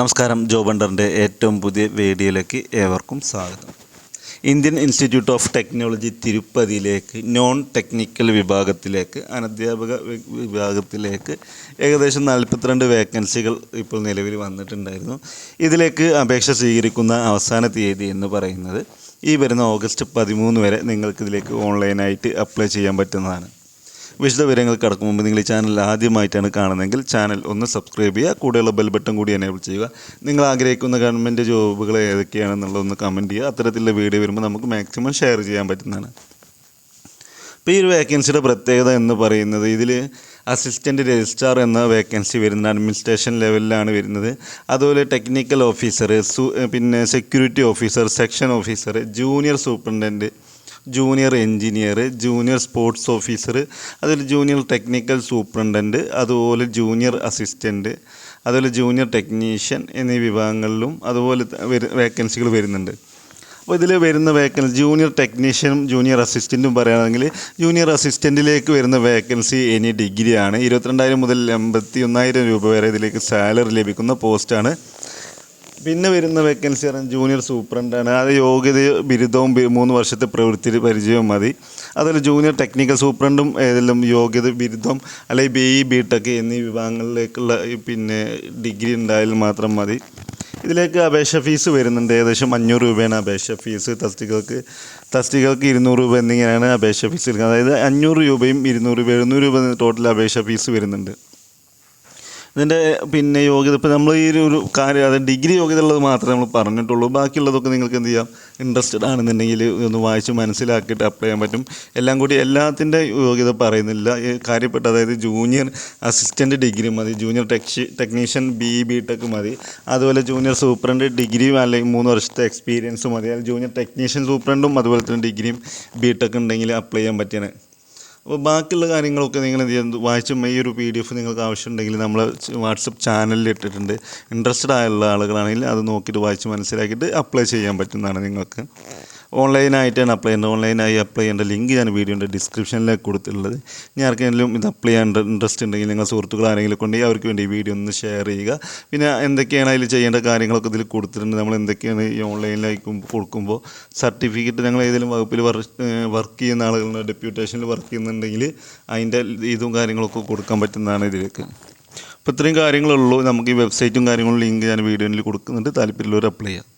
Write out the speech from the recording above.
നമസ്കാരം. ജോബ് ഹണ്ടറിൻ്റെ ഏറ്റവും പുതിയ വീഡിയോയിലേക്ക് ഏവർക്കും സ്വാഗതം. ഇന്ത്യൻ ഇൻസ്റ്റിറ്റ്യൂട്ട് ഓഫ് ടെക്നോളജി തിരുപ്പതിയിലേക്ക് നോൺ ടെക്നിക്കൽ വിഭാഗത്തിലേക്ക് അനധ്യാപക വിഭാഗത്തിലേക്ക് ഏകദേശം 42 വേക്കൻസികൾ ഇപ്പോൾ നിലവിൽ വന്നിട്ടുണ്ടായിരുന്നു. ഇതിലേക്ക് അപേക്ഷ സ്വീകരിക്കുന്ന അവസാന തീയതി എന്ന് പറയുന്നത് ഈ വരുന്ന ഓഗസ്റ്റ് 13 വരെ നിങ്ങൾക്കിതിലേക്ക് ഓൺലൈനായിട്ട് അപ്ലൈ ചെയ്യാൻ പറ്റുന്നതാണ്. വിശദ വിവരങ്ങൾ കടക്കും മുമ്പ് നിങ്ങൾ ഈ ചാനൽ ആദ്യമായിട്ടാണ് കാണുന്നതെങ്കിൽ ചാനൽ ഒന്ന് സബ്സ്ക്രൈബ് ചെയ്യുക, കൂടെയുള്ള ബെൽ ബട്ടൺ കൂടി എനേബിൾ ചെയ്യുക. നിങ്ങൾ ആഗ്രഹിക്കുന്ന ഗവൺമെൻറ് ജോബുകൾ ഏതൊക്കെയാണെന്നുള്ളതൊന്ന് കമൻറ്റ് ചെയ്യുക. അത്തരത്തിലുള്ള വീഡിയോ വരുമ്പോൾ നമുക്ക് മാക്സിമം ഷെയർ ചെയ്യാൻ പറ്റുന്നതാണ്. ഇപ്പോൾ ഈ ഒരു വേക്കൻസിയുടെ പ്രത്യേകത എന്ന് പറയുന്നത് ഇതിൽ അസിസ്റ്റൻറ്റ് രജിസ്ട്രാർ എന്ന വേക്കൻസി വരുന്നത് അഡ്മിനിസ്ട്രേഷൻ ലെവലിലാണ് വരുന്നത്. അതുപോലെ ടെക്നിക്കൽ ഓഫീസർ, പിന്നെ security officer, section officer, junior superintendent, junior engineer, junior sports officer, അതുപോലെ ജൂനിയർ ടെക്നിക്കൽ സൂപ്രണ്ടൻറ്റ്, അതുപോലെ ജൂനിയർ അസിസ്റ്റൻറ്റ്, അതുപോലെ ജൂനിയർ ടെക്നീഷ്യൻ എന്നീ വിഭാഗങ്ങളിലും അതുപോലെ വേക്കൻസികൾ വരുന്നുണ്ട്. അപ്പോൾ ഇതിൽ വരുന്ന വേക്കൻസി ജൂനിയർ ടെക്നീഷ്യനും ജൂനിയർ അസിസ്റ്റൻറ്റും പറയുകയാണെങ്കിൽ ജൂനിയർ അസിസ്റ്റൻറ്റിലേക്ക് വരുന്ന വേക്കൻസി എനി ഡിഗ്രിയാണ്. 22,000 മുതൽ 81,000 രൂപ വരെ ഇതിലേക്ക് സാലറി ലഭിക്കുന്ന പോസ്റ്റാണ്. പിന്നെ വരുന്ന വേക്കൻസി പറഞ്ഞാൽ ജൂനിയർ സൂപ്രണ്ടാണ്. അത് യോഗ്യത ബിരുദവും 3 വർഷത്തെ പ്രവൃത്തി പരിചയവും മതി. അതുപോലെ ജൂനിയർ ടെക്നിക്കൽ സൂപ്രണ്ടും ഏതെങ്കിലും യോഗ്യത ബിരുദം അല്ലെങ്കിൽ BE BTech എന്നീ വിഭാഗങ്ങളിലേക്കുള്ള പിന്നെ ഡിഗ്രി ഉണ്ടായാലും മാത്രം മതി. ഇതിലേക്ക് അപേക്ഷ ഫീസ് വരുന്നുണ്ട്. ഏകദേശം 500 രൂപയാണ് അപേക്ഷ ഫീസ്. തസ്തികൾക്ക് 200 രൂപ എന്നിങ്ങനെയാണ് അപേക്ഷ ഫീസ് എടുക്കുന്നത്. അതായത് 500 രൂപയും 200 രൂപ 700 രൂപ ടോട്ടൽ അപേക്ഷ ഫീസ് വരുന്നുണ്ട്. ഇതിൻ്റെ പിന്നെ യോഗ്യത ഇപ്പോൾ നമ്മൾ ഈ ഒരു കാര്യം അത് ഡിഗ്രി യോഗ്യത ഉള്ളത് മാത്രമേ നമ്മൾ പറഞ്ഞിട്ടുള്ളൂ. ബാക്കിയുള്ളതൊക്കെ നിങ്ങൾക്ക് എന്ത് ചെയ്യാം, ഇൻട്രസ്റ്റഡ് ആണെന്നുണ്ടെങ്കിൽ ഒന്ന് വായിച്ച് മനസ്സിലാക്കിയിട്ട് അപ്ലൈ ചെയ്യാൻ പറ്റും. എല്ലാം കൂടി എല്ലാത്തിൻ്റെ യോഗ്യത പറയുന്നില്ല. കാര്യപ്പെട്ട അതായത് ജൂനിയർ അസിസ്റ്റൻറ്റ് ഡിഗ്രി മതി, ജൂനിയർ ടെക്നീഷ്യൻ BE BTech മതി, അതുപോലെ ജൂനിയർ സൂപ്രണ്ട് ഡിഗ്രിയും അല്ലെങ്കിൽ 3 വർഷത്തെ എക്സ്പീരിയൻസ് മതി. അല്ലെങ്കിൽ ജൂനിയർ ടെക്നീഷ്യൻ സൂപ്രണ്ടും അതുപോലെ തന്നെ ഡിഗ്രിയും BTech ഉണ്ടെങ്കിൽ അപ്ലൈ ചെയ്യാൻ പറ്റിയാണ്. അപ്പോൾ ബാക്കിയുള്ള കാര്യങ്ങളൊക്കെ നിങ്ങൾ എന്ത് ചെയ്യുന്നത് വായിച്ചും ഈ ഒരു PDF നിങ്ങൾക്ക് ആവശ്യമുണ്ടെങ്കിൽ നമ്മൾ വാട്സപ്പ് ചാനലിൽ ഇട്ടിട്ടുണ്ട്. ഇൻട്രസ്റ്റഡ് ആയുള്ള ആളുകളാണെങ്കിൽ അത് നോക്കിയിട്ട് വായിച്ച് മനസ്സിലാക്കിയിട്ട് അപ്ലൈ ചെയ്യാൻ പറ്റുന്നതാണ്. നിങ്ങൾക്ക് ഓൺലൈനായിട്ടാണ് അപ്ലൈ ചെയ്യേണ്ടത്. ഓൺലൈനായി അപ്ലൈ ചെയ്യേണ്ട ലിങ്ക് ഞാൻ വീഡിയോൻ്റെ ഡിസ്ക്രിപ്ഷനിലേക്ക് കൊടുത്തിട്ടുള്ളത്. ഇനി ആർക്കെങ്കിലും ഇത് അപ്ലൈ ചെയ്യാൻ ഇൻട്രസ്റ്റ് ഉണ്ടെങ്കിൽ നിങ്ങൾ സുഹൃത്തുക്കൾ ആരെങ്കിലും കൊണ്ടെങ്കിൽ അവർക്ക് വേണ്ടി ഈ വീഡിയോ ഒന്ന് ഷെയർ ചെയ്യുക. പിന്നെ എന്തൊക്കെയാണ് അതിൽ ചെയ്യേണ്ട കാര്യങ്ങളൊക്കെ ഇതിൽ കൊടുത്തിട്ടുണ്ട്. നമ്മൾ എന്തൊക്കെയാണ് ഈ ഓൺലൈനിലേക്ക് കൊടുക്കുമ്പോൾ സർട്ടിഫിക്കറ്റ് ഞങ്ങൾ ഏതെങ്കിലും വകുപ്പിൽ വർക്ക് ചെയ്യുന്ന ആളുകളുടെ ഡെപ്യൂട്ടേഷനിൽ വർക്ക് ചെയ്യുന്നുണ്ടെങ്കിൽ അതിൻ്റെ ഇതും കാര്യങ്ങളൊക്കെ കൊടുക്കാൻ പറ്റുന്നതാണ് ഇതിലേക്ക്. അപ്പോൾ ഇത്രയും കാര്യങ്ങളുള്ളൂ. നമുക്ക് ഈ വെബ്സൈറ്റും കാര്യങ്ങളും ലിങ്ക് ഞാൻ വീഡിയോയിൽ കൊടുക്കുന്നുണ്ട്. താല്പര്യമുള്ളവർ അപ്ലൈ ചെയ്യാം.